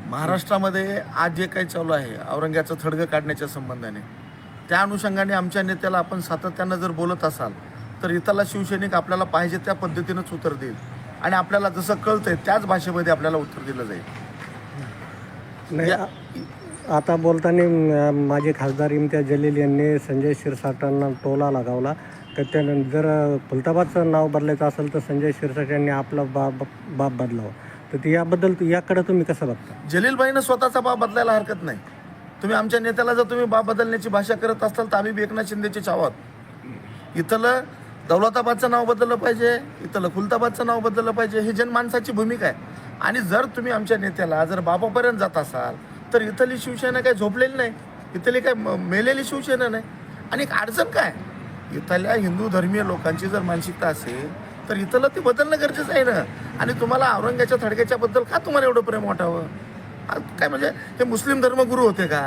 महाराष्ट्रामध्ये आज जे काही चालू आहे औरंग्याचं थडगं काढण्याच्या संबंधाने, त्या अनुषंगाने आमच्या नेत्याला आपण सातत्यानं जर बोलत असाल तर इथला शिवसैनिक आपल्याला पाहिजे त्या पद्धतीनंच उत्तर देईल आणि आपल्याला जसं कळतंय त्याच भाषेमध्ये आपल्याला उत्तर दिलं जाईल. नाही, आता बोलताना माझे खासदार इम्तियाज जलील यांनी संजय शिरसाटांना टोला लगावला तर त्यानं जर खुलताबादचं नाव बदलायचं असेल तर संजय शिरसाट यांनी आपला बाप बदलावं. तर याबद्दल याकडे तुम्ही कसं बघता? जलीलबाईनं स्वतःचा बाप बदलायला हरकत नाही. तुम्ही आमच्या नेत्याला जर तुम्ही बाप बदलण्याची भाषा करत असाल तर आम्ही बी एकनाथ शिंदेचे चावत. इथलं दौलताबादचं नाव बदललं पाहिजे, इथलं खुलताबादचं नाव बदललं पाहिजे, ही जनमानसाची भूमिका आहे. आणि जर तुम्ही आमच्या नेत्याला जर बापापर्यंत जात असाल तर इथली शिवसेना काही झोपलेली नाही, इथली काय मेलेली शिवसेना नाही. आणि एक अडचण काय, इथल्या हिंदू धर्मीय लोकांची जर मानसिकता असेल तर इथलं ते बदलणं गरजेचं आहे ना. आणि तुम्हाला औरंग्याच्या थडग्याच्याबद्दल का तुम्हाला एवढं प्रेम वाटावं? काय म्हणजे हे मुस्लिम धर्मगुरू होते का?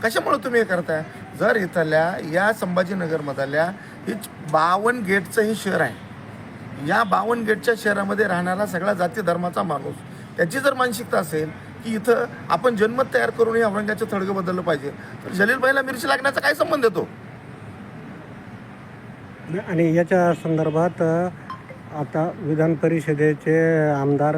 कशामुळे तुम्ही हे करताय? जर इथल्या या संभाजीनगरमधल्या ही 52 गेटचं हे शहर आहे, या 52 गेटच्या शहरामध्ये राहणारा सगळा जाती धर्माचा माणूस, त्याची जर मानसिकता असेल की इथं आपण जनमत तयार करून हे औरंग्याचं थडगं बदललं पाहिजे, तर जलीलबाईला मिरची लागण्याचा काय संबंध येतो? आणि याच्या संदर्भात आता विधान परिषदेचे आमदार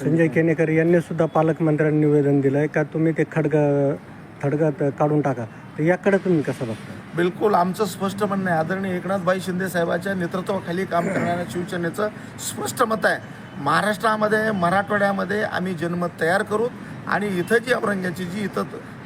संजय केनेकर यांनी सुद्धा पालकमंत्र्यांनी निवेदन दिलं आहे का तुम्ही ते थडगं काढून टाका. तर याकडे तुम्ही कसं बघता? बिलकुल आमचं स्पष्ट म्हणणं आहे. आदरणीय एकनाथभाई शिंदे साहेबांच्या नेतृत्वाखाली काम करणाऱ्या शिवसेनेचं स्पष्ट मत आहे, महाराष्ट्रामध्ये मराठवाड्यामध्ये आम्ही जनमत तयार करू आणि इथं जी औरंग्याची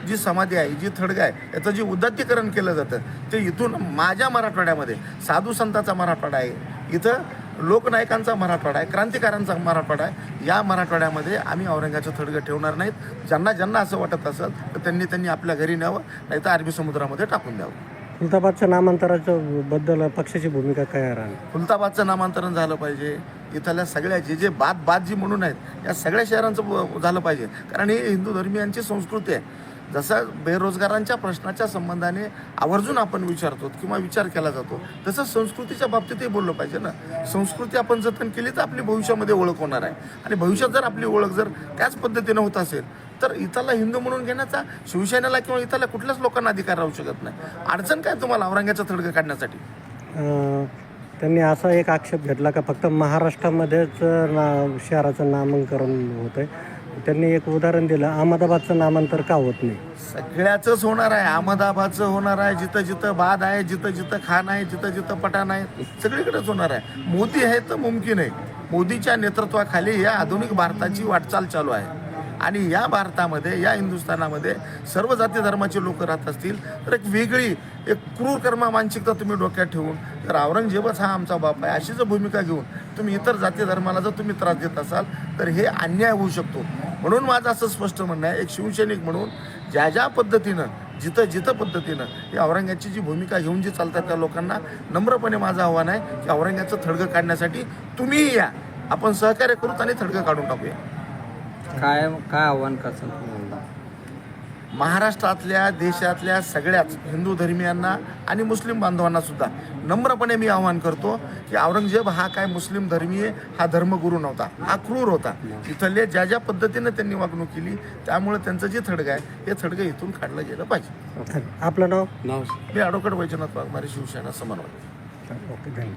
जी समाधी आहे, जी थडगं आहे, याचं जे उदात्तीकरण केलं जातं ते इथून माझ्या मराठवाड्यामध्ये साधू संतांचा मराठवाडा आहे, इथं लोकनायकांचा मराठवाडा आहे, क्रांतिकारांचा मराठवाडा आहे. या मराठवाड्यामध्ये आम्ही औरंग्याचं थडगं ठेवणार नाहीत. ज्यांना असं वाटत असेल तर त्यांनी आपल्या घरी न्यावं, नाही तर अरबी समुद्रामध्ये टाकून द्यावं. खुलताबादच्या नामांतराच्या बद्दल पक्षाची भूमिका काय राहणार? खुलताबादचं नामांतरण झालं पाहिजे. इथल्या सगळ्या जे बाद जी म्हणून आहेत या सगळ्या शहरांचं झालं पाहिजे, कारण ही हिंदू धर्मियांची संस्कृती आहे. जसं बेरोजगारांच्या प्रश्नाच्या संबंधाने आवर्जून आपण विचारतो किंवा विचार केला जातो, तसं संस्कृतीच्या बाबतीतही बोललं पाहिजे ना. संस्कृती आपण जतन केली तर आपली भविष्यामध्ये ओळख होणार आहे. आणि भविष्यात जर आपली ओळख जर त्याच पद्धतीनं होत असेल तर इथला हिंदू म्हणून घेण्याचा शिवसेनेला किंवा इथल्या कुठल्याच लोकांना अधिकार राहू शकत नाही. अडचण काय तुम्हाला औरंग्याचं थडगं काढण्यासाठी? त्यांनी असा एक आक्षेप घेतला का फक्त महाराष्ट्रामध्येच शहराचं नामांकन होतं आहे. त्यांनी एक उदाहरण दिलं, अहमदाबादचं नामांतर का होत नाही? सगळ्याचंच होणार आहे. अहमदाबादचं होणार आहे, जिथं जिथं बाद आहे, जिथं जिथं खान आहे, जिथं जिथं पठाण आहे, सगळीकडेच होणार आहे. मोदी आहे तर मुमकिन आहे. मोदीच्या नेतृत्वाखाली या आधुनिक भारताची वाटचाल चालू आहे. आणि या भारतामध्ये, या हिंदुस्थानामध्ये सर्व जाती धर्माचे लोक राहत असतील तर एक वेगळी एक क्रूर कर्मा मानसिकता तुम्ही डोक्यात ठेवून तर औरंगजेबच हा आमचा बाप आहे अशी जर भूमिका घेऊन तुम्ही इतर जाती धर्माला जर तुम्ही त्रास देत असाल तर हे अन्याय होऊ शकतो. म्हणून माझं असं स्पष्ट म्हणणं आहे, एक शिवसैनिक म्हणून ज्या पद्धतीनं जिथं पद्धतीनं ही औरंग्याची जी भूमिका घेऊन जी चालतात त्या लोकांना नम्रपणे माझं आव्हान आहे की औरंग्याचं थडगं काढण्यासाठी तुम्हीही या, आपण सहकार्य करूत आणि थडगं काढून टाकूया. काय आव्हान करसाल तुम्हाला? महाराष्ट्रातल्या देशातल्या सगळ्याच हिंदू धर्मियांना आणि मुस्लिम बांधवांना सुद्धा नम्रपणे मी आवाहन करतो की औरंगजेब हा काय मुस्लिम धर्मीय हा धर्मगुरू नव्हता, हा क्रूर होता. इथले ज्या पद्धतीनं त्यांनी वागणूक केली त्यामुळे त्यांचं जे थडगं आहे हे थडगं इथून काढलं गेलं पाहिजे. आपलं नाव? मी ॲडव्होकेट वैजनाथ वाघमारे, शिवसेना समन्वय. ओके, धन्यवाद.